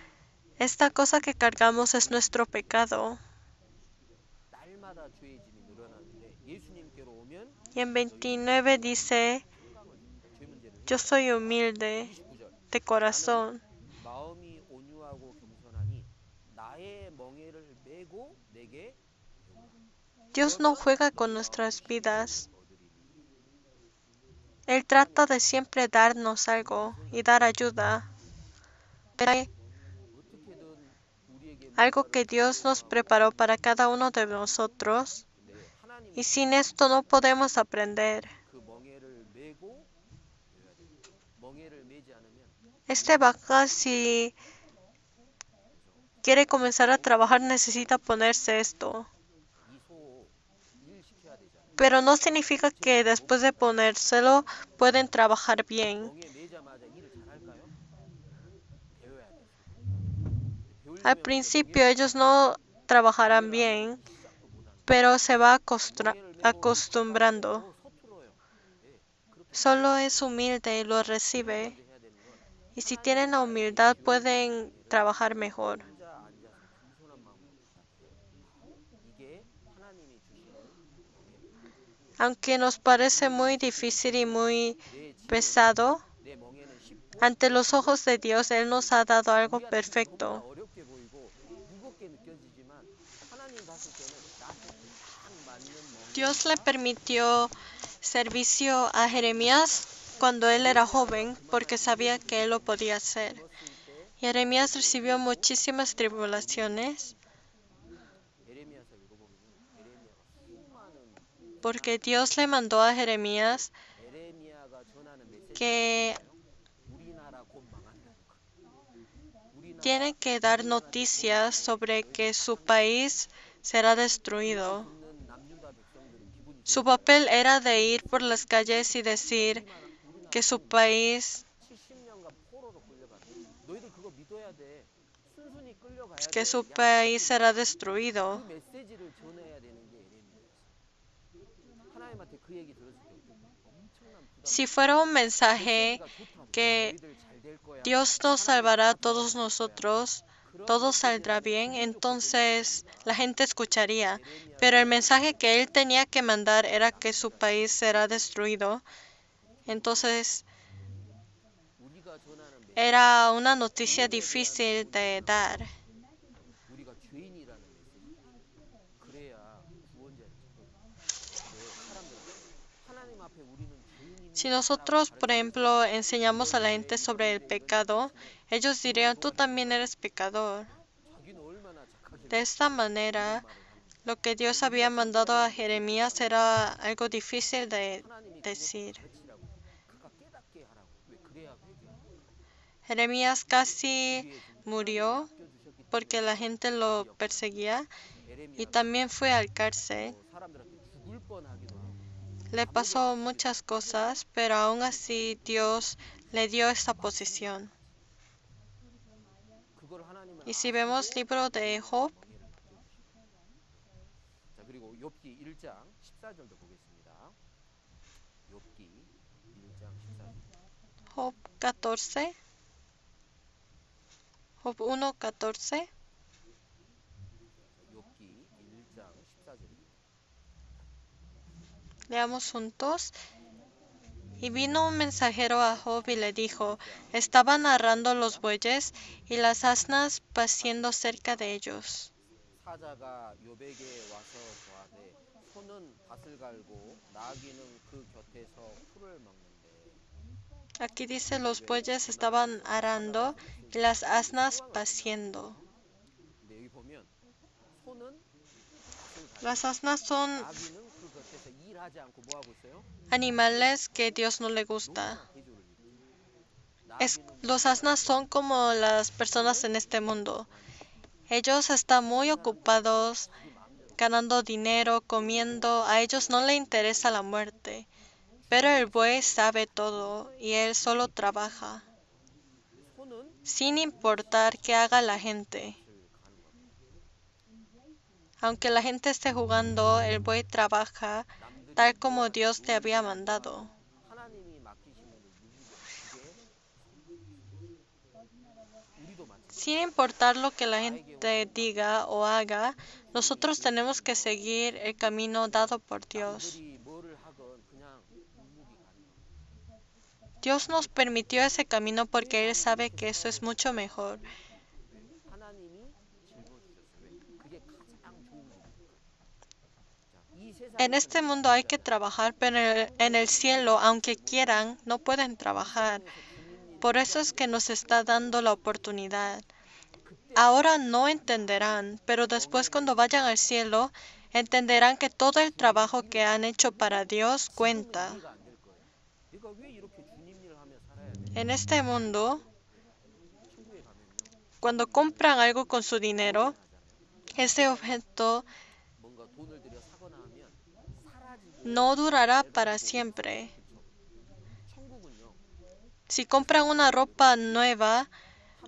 esta cosa que cargamos es nuestro pecado. 날마다 죄의 짐이 늘어나는데 예수님께로 오면 Y en 29 dice, 평강을 줍니다. 죄 문제를 yo soy humilde 29절 de corazón. 마음이 온유하고 겸손하니 나의 멍에를 메고 내게 배우라. Dios no juega con nuestras vidas. Él trata de siempre darnos algo y dar ayuda. Pero hay 어떻게든 우리에게 algo 뭔가를 que Dios nos preparó para cada uno de nosotros 근데 하나님이 y sin esto no podemos aprender. 그 멍에를 메고 배워야 돼요. 멍에를 메지 않으면 Este vaca, si quiere comenzar a trabajar, necesita ponerse esto. 이 소 일 시켜야 되잖아요. Pero no significa que después de ponérselo pueden trabajar bien. 멍에 메자마자 일을 잘할까요? 배워야 돼. Al 배우려면 principio ellos no trabajarán bien, 시작도 못하는 pero se va 멍에를 메고 acostumbrando. 서툴어요. 예, 그렇게 Solo es humilde y lo recibe. 해야 되는 건 Y si tienen la humildad pueden trabajar mejor. 혼자 앉아서 겸손한 마음으로 받아들여요. 이게 하나님이 주시는 멍에입니다. Aunque nos parece muy difícil y muy 내 짐은 pesado, 내 멍에는 쉽고 ante los ojos de Dios Él nos ha dado algo 우리한테 perfecto. 너무나 어렵게 보이고 무겁게 느껴지지만 하나님 봤을 때는 나한테 딱 맞는 멍에 Dios le permitió servicio a Jeremías cuando él era joven porque sabía que él lo podía hacer. 입었을 때 Jeremías recibió muchísimas tribulaciones 에레미야서 읽어보면 에레미야가 수많은 porque Dios le mandó a Jeremías 에레미야가 전하는 메시지가 que 우리나라 곧 망한다는 거. 우리나라 tiene que dar noticias sobre que su país será destruido. 듣는 남유다 백성들은 기분이 Su papel era de ir por las calles y decir que su país 70년간 포로로 끌려갔는데 너희들 그거 que su país será 그 destruido. 메시지를 전해야 되는 게 에레미야였어요. 하나님한테 그 얘기 들었을 때 엄청난 부담. Si fuera un mensaje 메시지가 좋다고. 야, que 너희들 잘 될 거야. Dios nos 하나님 salvará a 다 todos 도와주실 거야. nosotros, 그런 todo 메시지라면 saldrá bien, 기분 좋게 들을 수 entonces 있습니다. la gente escucharía. 에레미야는 Pero el mensaje que él tenía que mandar era que su país será destruido. Entonces 우리가 전하는 메시지, era una noticia 구원에 대한 difícil de 소식이나 dar. 우리가 죄인이라는 메시지. 그래야 구원자를 찾거든요. 네, 사람들한테 하나님 앞에 우리는 Si 죄인입니다라고 nosotros, por 가르치면서 ejemplo, enseñamos a la 이런 gente 죄, sobre 이런 el 죄, 이런 죄 pecado, 가르치면 ellos 우리를 dirían, tú 도와주는 también 거예요. eres pecador. 자기는 얼마나 착하길래 De esta 이런 manera, 말을 합니까? lo que Dios 우리가 había 지켜야 mandado a 되는 메시지가 Jeremías era algo difícil de 하나님이 그것도 decir. 가르치라고 그가 깨닫게 하라고. 왜 그래야 회개하고 Jeremías casi 우리의 종 하나님이 murió 맡겨주셨기 porque la 때문에 gente 그 lo 역사를 perseguía y 에레미야가 también fue al cárcel. 사람들한테 죽을 뻔하기도 하고 Le 감옥에 pasó 갇히기도 muchas 하고 cosas, pero aún así Dios le dio esta posición. 그걸 하나님은 Y si vemos 아시고 libro de Job, 멍에를 맡겨주신 거예요. 자, 그리고 욥기 1장 14절도 보겠습니다. 욥기 1장 14절. Job 14, Job 1:14. 욥기 1장 14절입니다. Leamos juntos. Y vino un mensajero a Job y le dijo, estaban arrando los bueyes y las asnas paciendo cerca de ellos. 사자가 욥에게 와서 고하되 소는 밭을 갈고 나귀는 그 곁에서 풀을 먹는데. Aquí dice, los bueyes estaban arando y las asnas paciendo. 근데 여기 보면 소는 밭을 갈고 Las asnas son 나귀는 그 곁에서 일하지 않고 뭐 하고 있어요? animales que Dios no le gusta. 너무나 대조를 입죠. Los asnas son como las personas en este mundo. Ellos están muy ocupados ganando dinero, comiendo. A ellos no le interesa la muerte. Pero el buey sabe todo y él solo trabaja, 소는 sin importar qué haga la gente. 밭을 가는 겁니다. Aunque la gente esté jugando, el buey trabaja 남들이 tal como 뭐 Dios te había 하는 mandado. 하나님이 맡기신 일을 누리게 하는 그게 우리도 마찬가지. Sin importar lo que la gente diga o haga, nosotros tenemos que seguir el camino dado por Dios. 남들이 뭐를 하건 그냥 묵묵히 가는 겁니다. Dios nos permitió ese camino porque Él sabe que eso es mucho mejor. 왜? 하나님이 짊어지셨어요. 왜? 그게 가장 좋은 일이니까. 자, 이 En este 세상에서는 mundo hay que trabajar, pero en el cielo, aunque quieran, no pueden trabajar. Por eso es que nos está dando la oportunidad. Ahora no entenderán, pero después cuando vayan al cielo, entenderán que todo el trabajo que han hecho para Dios cuenta. 이해가 안 될 거예요. 내가 왜 이렇게 주님 일을 하며 살아야 돼? En este mundo, 천국에 가면요. cuando compran algo con su dinero, 하잖아요. ese objeto 뭔가 돈을 들여 사거나 하면 사라지고 no durará para siempre. 그쵸? 천국은요. Si compran una ropa nueva,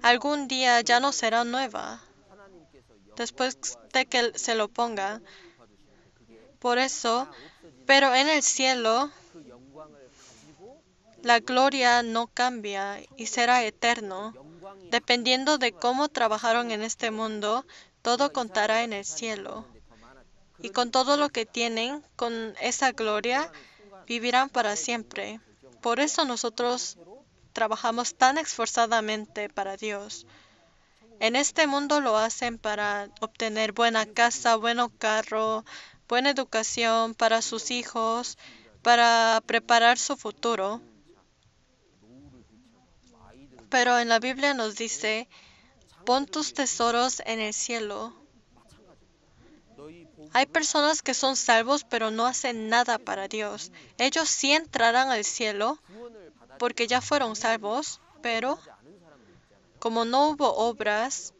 algún día ya no será nueva 하나님께서 después de que se lo pongan. 갚아주시는데 그게 Por eso, 다 없어지는 pero en el cielo, 그 영광을 가지고 la gloria no cambia y será eterno. 영광이 Dependiendo de cómo trabajaron en este mundo, todo contará en el cielo. 있는데 더 많아. Y con todo lo que tienen, con esa gloria, vivirán para siempre. Por eso nosotros trabajamos tan esforzadamente para Dios. En este mundo lo hacen para obtener buena casa, buen carro, buena educación para sus hijos, para preparar su futuro. 노후를 들쳐서 아이들을 Pero en la Biblia nos dice, pon tus tesoros en el cielo. 마찬가지입니다. 너희 Hay 복음은 personas que son salvos pero no hacen nada para Dios. Ellos sí entrarán al cielo 구원을 받아 porque ya fueron salvos, pero 하지 않은 사람들 있잖아요. como no hubo obras,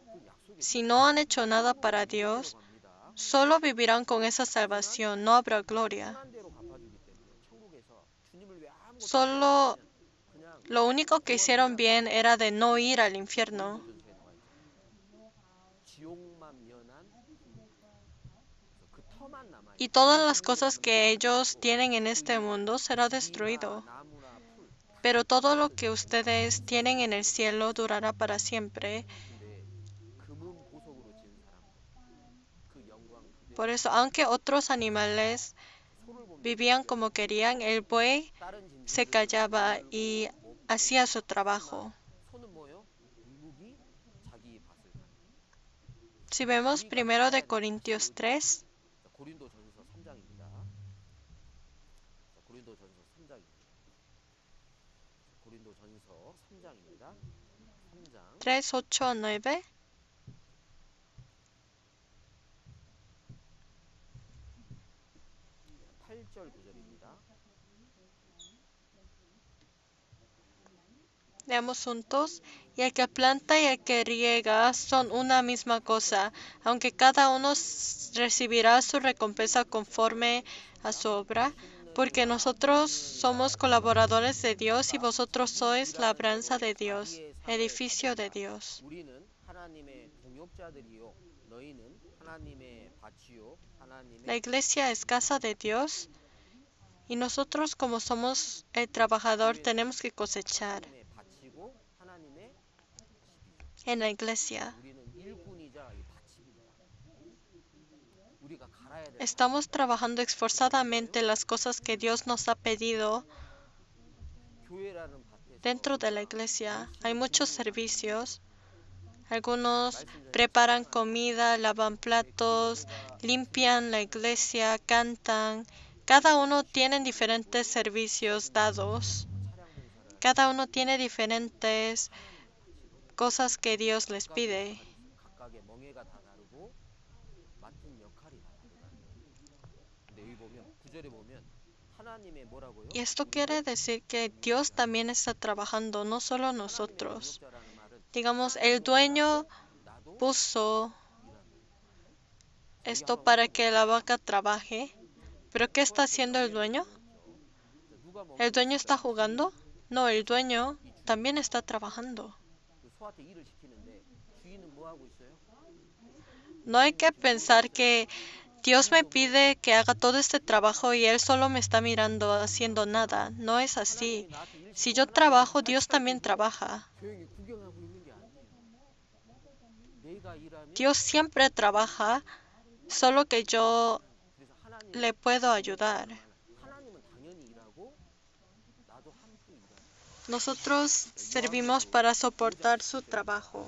그 약속이 si no han hecho nada para Dios, 갑니다. solo vivirán con esa salvación, no habrá gloria. 선한 대로 갚아주기 때문에 천국에서 주님을 왜 아무것도 Solo 그냥 lo único que hicieron bien era de no ir al infierno. 전서에 나와 있잖아요. y todas las cosas que ellos tienen en este mundo será destruido. 나무나 풀 Pero todo lo que ustedes tienen en el cielo durará para siempre. 근데 금은 보석으로 지은 사람들 그 영광 그대로 Por eso, aunque otros animales 소를 보면 vivían como querían, el buey 다른 se 짐승들은 callaba 물고 y 먹고 hacía su trabajo. 소는 뭐요? 묵묵히 자기 밭을 가는 Si vemos 우리가 primero de 살아야 될 Corintios 밭이 3, 고린도전서 3장입니다. 고린도전서 3장입니다. 고린도전서 3장입니다. 3장 3, 8 a 9, 8절 9절입니다. leamos juntos. Y el que planta y el que riega son una misma cosa, aunque cada uno recibirá su recompensa conforme a su obra, porque nosotros somos colaboradores de Dios y vosotros sois labranza de Dios, edificio de Dios. 우리는 하나님의 동역자들이요 너희는 하나님의 밭이요 하나님의 La iglesia es casa de Dios y nosotros como somos el trabajador tenemos que cosechar 하나님의 밭이고 하나님의 집이죠. en la iglesia. 우리는 일꾼이자 이 밭입니다. 우리가 갈아야 될 Estamos trabajando esforzadamente las cosas que Dios nos ha pedido 교회라는 밭에서 dentro de la iglesia. Hay muchos servicios. Algunos preparan comida, lavan platos, limpian la iglesia, cantan. Cada uno tiene diferentes servicios dados. 차량 봉사를 Cada uno tiene diferentes cosas que Dios les pide. 각각의 멍에가 다 다르고 맡은 역할이 다 다르다는 거예요. 근데 여기 보면 9절에 보면 하나님의 뭐라고요? Y esto quiere decir que Dios también está trabajando, no solo nosotros. 동역자라는 말은 Digamos, el dueño 나도 puso 일하는 esto para que la vaca trabaje. ¿Pero qué está haciendo el dueño? 누가 뭐 ¿El dueño está jugando? No, el dueño también está trabajando. 그 소한테 일을 시키는데 주인은 뭐 하고 있어요? No hay que pensar que Dios me pide que haga todo este trabajo y Él solo me está mirando haciendo nada. No es así. 나한테 일 Si yo trabajo, Dios también trabaja. 조용히 구경하고 있는 게 아니에요. 내가 일하면 Dios siempre trabaja, solo que yo 그래서 하나님 le puedo ayudar. 하나님은 당연히 일하고 나도 함께 일하는 Nosotros servimos para soportar su trabajo.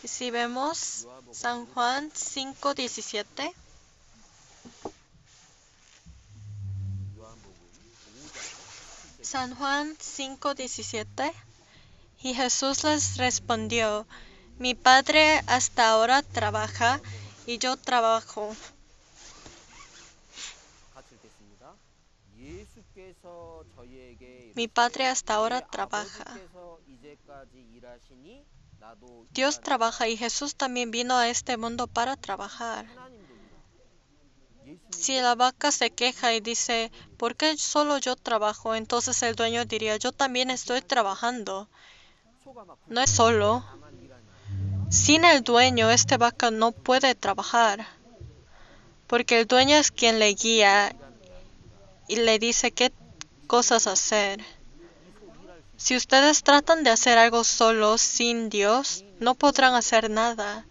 Y si vemos San Juan 5:17, 요한복음 5장 San Juan 5:17, y Jesús les respondió, mi Padre hasta ahora trabaja y yo trabajo. 같이 읽겠습니다. 예수께서 저희에게 Mi Padre hasta ahora 내 trabaja. 아버지께서 이제까지 일하시니 나도 Dios 일하리라. trabaja y Jesús también vino a este mundo para trabajar. 하나님도 일하고 예수님 Si la vaca se queja y dice, ¿por qué solo yo trabajo? Entonces el dueño diría, yo también estoy trabajando. 소가 막 No es solo. 나만 일하냐. Sin el dueño, esta vaca no puede trabajar. Porque el dueño es quien le guía y le dice qué cosas hacer. Si ustedes tratan de hacer algo solos, sin Dios, no podrán hacer nada.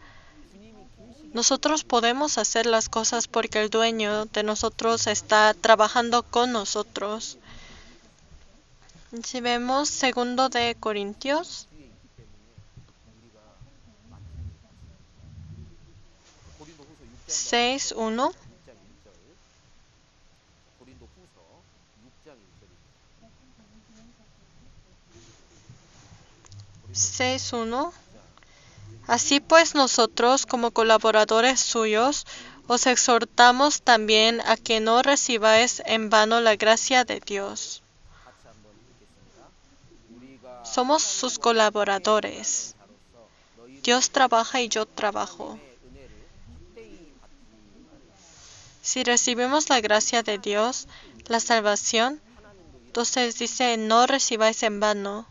Nosotros podemos hacer las cosas porque el dueño de nosotros está trabajando con nosotros. Si vemos 2 de Corintios 뒤에 있기 때문에 우리가 맡은 일 고린도후서 6장 6:1, 6장 1절 고린도후서 6장 1절입니다. 6:1. Así pues nosotros, como colaboradores suyos, os exhortamos también a que no recibáis en vano la gracia de Dios. 같이 한번 읽겠습니다. 우리가 Somos sus colaboradores. 자로서 너희 Dios trabaja y yo trabajo. 은혜를 헛되이 받지 말라. Si recibimos la gracia de Dios, la salvación, entonces dice, no recibáis en vano.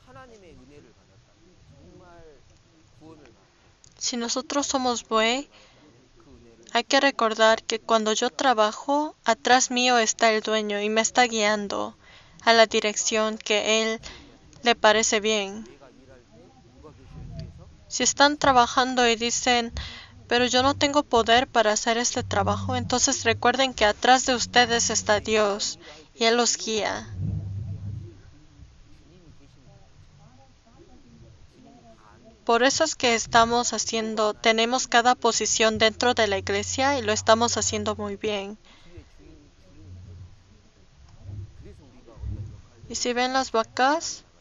하나님의 은혜를 받았다. 정말 구원을 받았다. Si nosotros somos buey, 그 은혜를 Hay que recordar que cuando yo trabajo, atrás mío está el dueño y me está guiando a la dirección que él le parece bien. 내가 일할 때 누가 계셔요 뒤에서? Si están trabajando y dicen, pero yo no tengo poder para hacer este trabajo, entonces recuerden que atrás de ustedes está Dios y Él los guía. 어떻게 하지? 주님이 계시니까 그렇잖아요. 주님이 다 아는 거예요. Por eso es que tenemos cada posición dentro de la iglesia y lo estamos haciendo muy bien. 뒤에 주인이 있거든요. 그래서 우리가 어떤 역할을 Y si ven las vacas, 나갈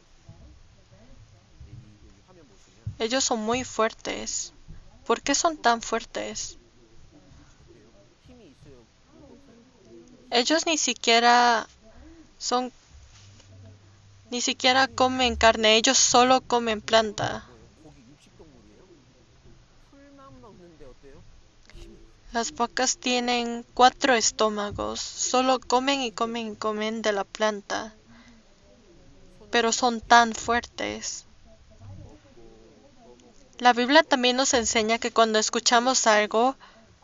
수 있어요. 여기 화면 보시면 ellos son muy fuertes. ¿Por qué son tan fuertes? 어때요? 힘이 있어요? 없어요? Ellos ni siquiera comen carne, ellos solo comen planta. 뭐예요? 고기 육식 동물이에요? 풀만 먹는데 어때요? 힘이 있어요. Las vacas tienen 4 estómagos, solo comen y comen y comen de la planta, pero son tan fuertes. 먹고 또 먹고 La Biblia también nos enseña que cuando escuchamos algo,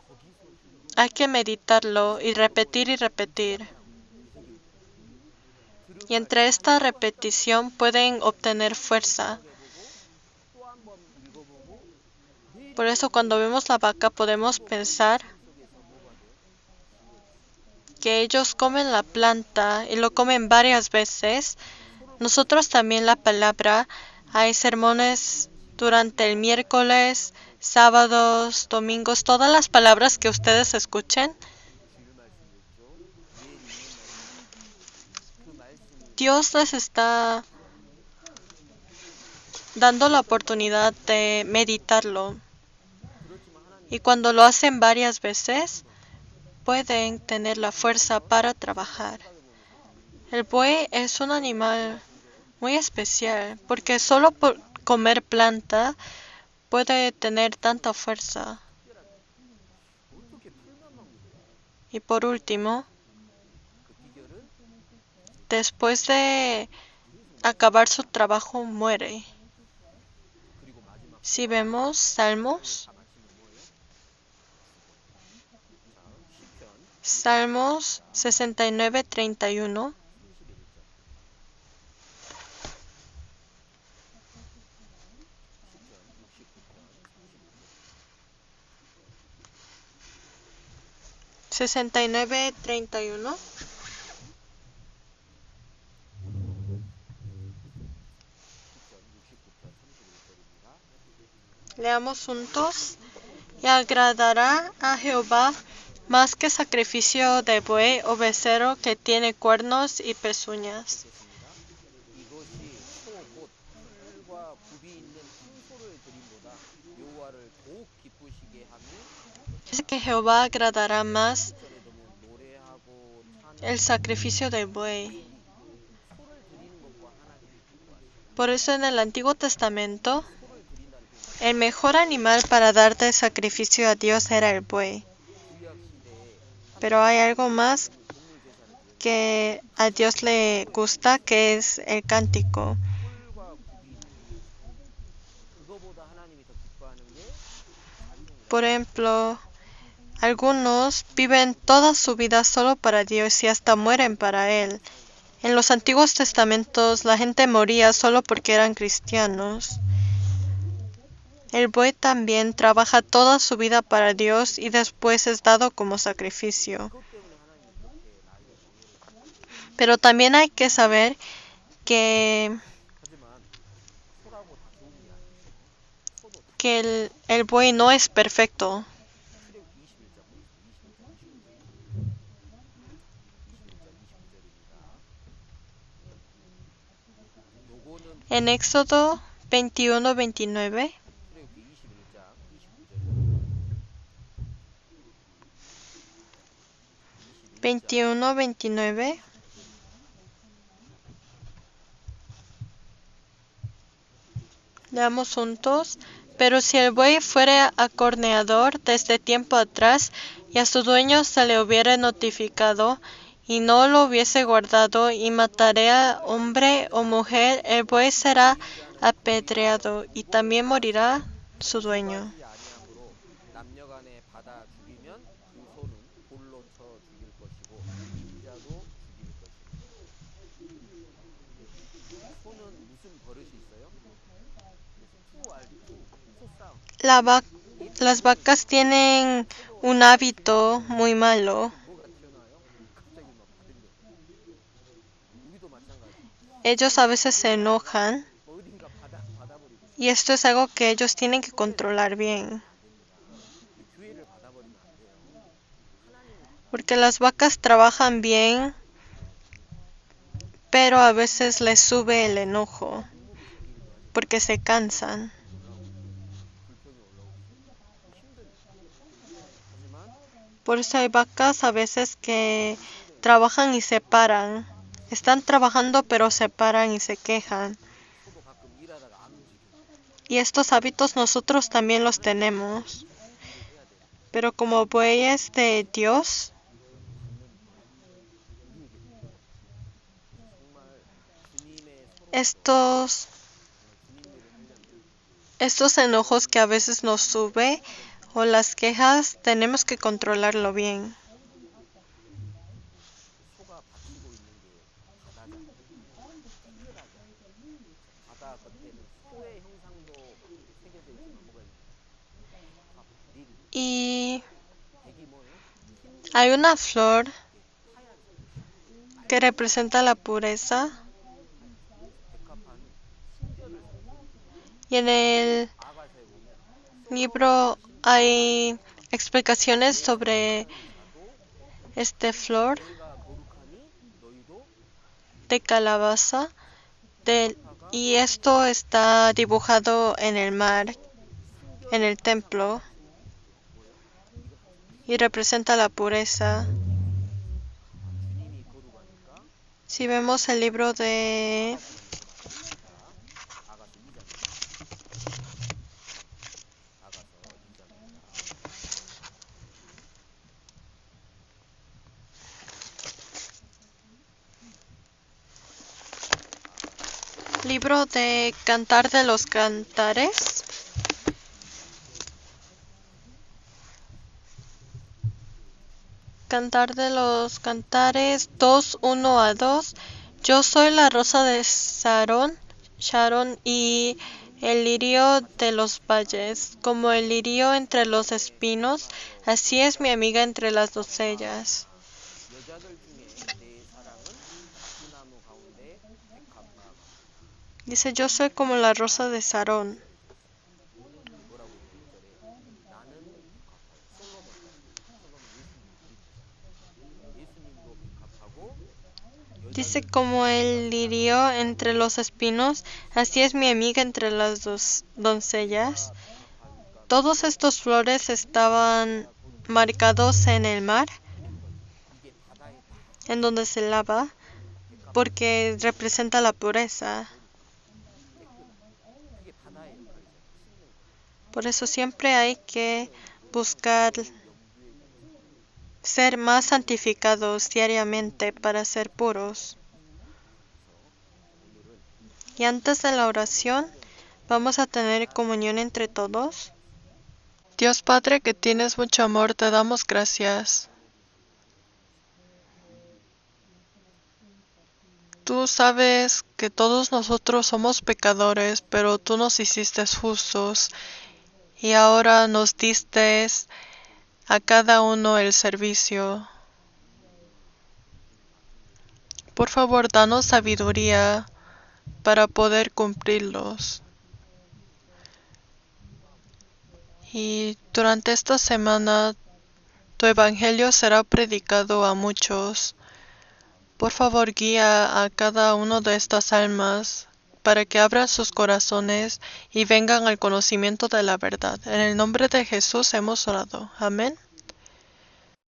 거기서 힘을 hay que meditarlo y repetir y repetir. 고기를 Y entre esta repetición pueden obtener fuerza. 또 한 번 읽어보고 내일 Por eso cuando vemos la vaca podemos pensar 속에서 뭐가 돼요? que ellos comen la planta y lo comen varias veces. Nosotros también la palabra, hay sermones durante el miércoles, sábados, domingos, todas las palabras que ustedes escuchen. 주일 말씀이었죠. 내일 읽는 말씀. 그 말씀을 Dios les está dando la oportunidad de meditarlo. 그렇지만 하나님 Y cuando lo hacen varias veces, pueden tener la fuerza para trabajar. El buey es un animal muy especial porque solo por comer planta puede tener tanta fuerza. 어떻게 풀만 먹는 거예요? Y por último, 그 비결은 después de acabar su trabajo, muere. 그리고 마지막 Si vemos Salmos, 다 마치면 뭐예요? 자, 시편 Salmos 69:31. 31절. 시편 69편 31절. 69:31. 시편 69편 31절입니다. Leamos juntos. Y agradará a Jehová más que sacrificio de buey o becerro que tiene cuernos y pezuñas. 읽겠습니다. 이것이 소 곧 풀과 굽이 있는 큰 소를 드림보다 여호와를 더욱 기쁘시게 함이 Dice que Jehová agradará más 절에 보면 노래하고 el sacrificio de buey. 소를 드리는 것과 하나님이 기뻐하시고 Por eso en el Antiguo Testamento, 소를 드린다는 표현 el mejor animal para dar de sacrificio a Dios era el buey. 구약 시대에 Pero hay algo más 동물 제사를 드렸는데 que a Dios le gusta, que es el cántico. 풀과 굽이 있는 그거보다 하나님이 더 기뻐하는 게 찬송이다. Por ejemplo, algunos viven toda su vida solo para Dios y hasta mueren para Él. En los antiguos testamentos la gente moría solo porque eran cristianos. El buey también trabaja toda su vida para Dios y después es dado como sacrificio. 그것 때문에 하나님이 그렇게 나에게 정의를 Pero también hay que saber que, 하지만 소라고 다 좋은 게 아니죠. 소도 다 el buey no es perfecto. 출애굽기 21장 보겠습니다. 21장 29절입니다. 요거는 En Éxodo 21:29. 출애굽기 21장 29절입니다. 21:29. Leamos juntos. Pero si el buey fuere acorneador desde tiempo atrás y a su dueño se le hubiere notificado y no lo hubiese guardado y matare a hombre o mujer, el buey será apedreado y también morirá su dueño. 하지 아니함으로 남녀간에 받아 죽이면 죽일 것이고 인자도 죽일 것이고. 소는 무슨 버릇이 있어요? 소싸움. Las vacas tienen un hábito muy malo. 뭐가 튀어나와요? 갑자기 막 받은데. 우리도 마찬가지. Ellos a veces se enojan 어딘가 받아버리고 y esto es algo que ellos tienen que controlar bien. 교회를 받아버리면 안 돼요. Porque las vacas trabajan bien, pero a veces les sube el enojo porque se cansan. 불평이 올라오고 힘든. 하지만 Por eso hay vacas a veces que trabajan y se paran. Están trabajando pero se paran y se quejan. 소도 가끔 일하다가 안 움직여. Y estos hábitos nosotros también los tenemos. 일을 해야 돼. Pero como bueyes de Dios, 정말 주님의 서로 estos 주님 일을 하려면 enojos que a veces nos sube o las quejas, tenemos que controlarlo bien. 소가 바치고 있는 게 바다잖아. 탱글하게. 바다 겉에는 소의 형상도 새겨져 있지만 뭐가 있냐? Y 백이 뭐예요? hay una flor que representa la pureza. 백합화는 신전을 Y en el 아가서에 보면 libro hay explicaciones sobre esta flor 내가 거룩하니 너희도 de calabaza y esto está dibujado en el mar, en el templo, y representa la pureza. 주님이 거룩하니까 Si vemos el libro de 아가서 2장 아가서 2장 libro de Cantar de los Cantares, Cantar de los Cantares 2:1-2. Yo soy la rosa de Sharon y el lirio de los valles, como el lirio entre los espinos, así es mi amiga entre las doncellas. 여자들 중에 내 사랑은 나무 가운데 백합화 Dice, yo soy como la rosa de Sarón. 뭐라고 해요? 1절에 나는 백합화 솔로몬 예수님도 백합하고 Dice, como el lirio entre los espinos, así es mi amiga entre las dos doncellas. Todos estos flores estaban marcados en el mar, 이게 바다의 en donde se lava, porque representa la pureza. 그게 바다의 역할이잖아요. Por eso siempre hay que buscar ser más santificados diariamente para ser puros. Y antes de la oración, vamos a tener comunión entre todos. Dios Padre, que tienes mucho amor, te damos gracias. Tú sabes que todos nosotros somos pecadores, pero tú nos hiciste justos y ahora nos diste a cada uno el servicio. Por favor, danos sabiduría para poder cumplirlos. Y durante esta semana, tu evangelio será predicado a muchos. Por favor, guía a cada uno de estas almas para que abran sus corazones y vengan al conocimiento de la verdad. En el nombre de Jesús hemos orado. Amén.